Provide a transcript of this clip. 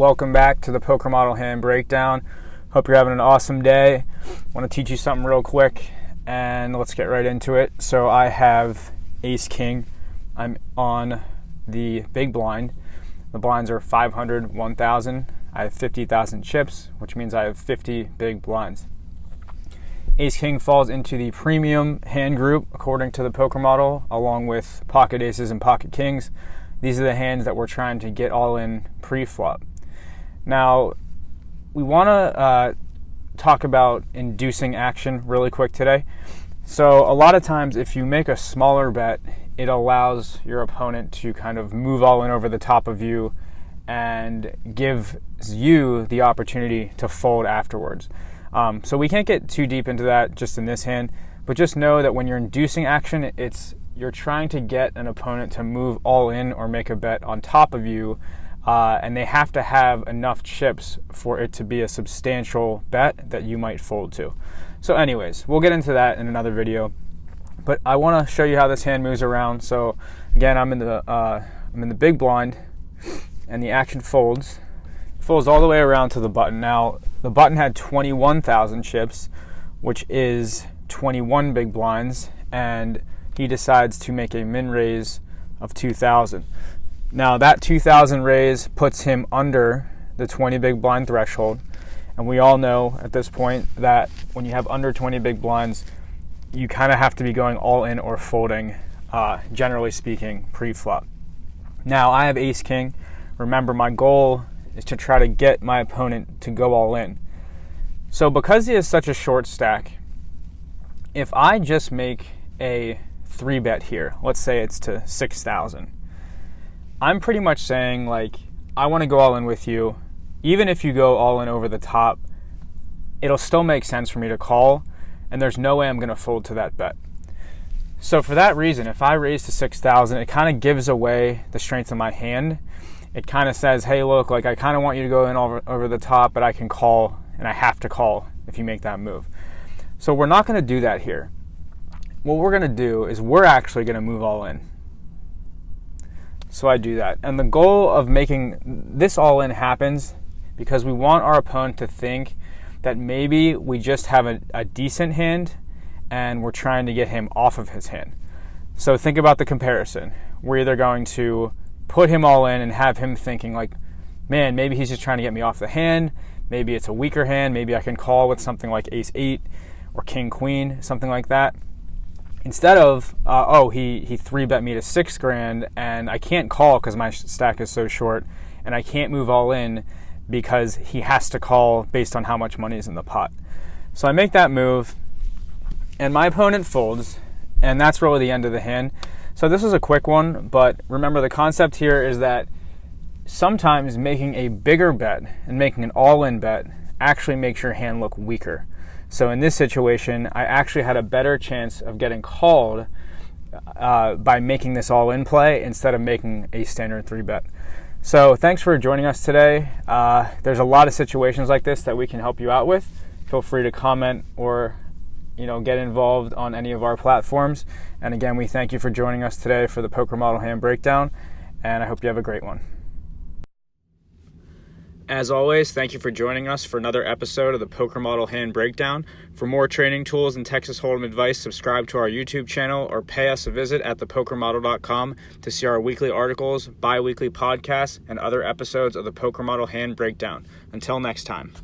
welcome back to the Poker Model Hand Breakdown. Hope you're having an awesome day. I want to teach you something real quick, and let's get right into it. So I have Ace King. I'm on the big blind. The blinds are 500, 1,000. I have 50,000 chips, which means I have 50 big blinds. Ace King falls into the premium hand group according to the poker model, along with pocket aces and pocket kings. These are the hands that we're trying to get all in pre-flop. Now, we want to talk about inducing action really quick today. So a lot of times if you make a smaller bet, it allows your opponent to kind of move all in over the top of you and gives you the opportunity to fold afterwards. So we can't get too deep into that just in this hand, but just know that when you're inducing action, you're trying to get an opponent to move all in or make a bet on top of you, and they have to have enough chips for it to be a substantial bet that you might fold to. So anyways, we'll get into that in another video, but I want to show you how this hand moves around. So again, I'm in the big blind, and the action folds all the way around to the button. Now the button had 21,000 chips, which is 21 big blinds, and he decides to make a min raise of 2,000. Now that 2,000 raise puts him under the 20 big blind threshold, and we all know at this point that when you have under 20 big blinds, you kind of have to be going all in or folding, generally speaking, pre-flop. Now I have Ace King. Remember, my goal is to try to get my opponent to go all in. So because he has such a short stack, if I just make a 3-bet here, let's say it's to 6,000, I'm pretty much saying, like, I want to go all in with you. Even if you go all in over the top, it'll still make sense for me to call, and there's no way I'm going to fold to that bet. So for that reason, if I raise to 6,000, it kind of gives away the strength of my hand. It kind of says, hey, look, like, I kind of want you to go in over the top, but I can call, and I have to call if you make that move. So we're not going to do that here. What we're going to do is we're actually going to move all in. So I do that. And the goal of making this all in happens because we want our opponent to think that maybe we just have a decent hand and we're trying to get him off of his hand. So think about the comparison. We're either going to put him all in and have him thinking like, man, maybe he's just trying to get me off the hand. Maybe it's a weaker hand. Maybe I can call with something like Ace-8 or King-Queen, something like that. Instead of, he 3-bet me to $6,000 and I can't call because my stack is so short, and I can't move all in because he has to call based on how much money is in the pot. So I make that move, and my opponent folds, and that's really the end of the hand. So this is a quick one, but remember the concept here is that sometimes making a bigger bet and making an all-in bet actually makes your hand look weaker. So in this situation, I actually had a better chance of getting called by making this all-in play instead of making a standard 3-bet. So thanks for joining us today. There's a lot of situations like this that we can help you out with. Feel free to comment or get involved on any of our platforms. And again, we thank you for joining us today for the Poker Model Hand Breakdown, and I hope you have a great one. As always, thank you for joining us for another episode of the Poker Model Hand Breakdown. For more training tools and Texas Hold'em advice, subscribe to our YouTube channel or pay us a visit at thepokermodel.com to see our weekly articles, bi-weekly podcasts, and other episodes of the Poker Model Hand Breakdown. Until next time.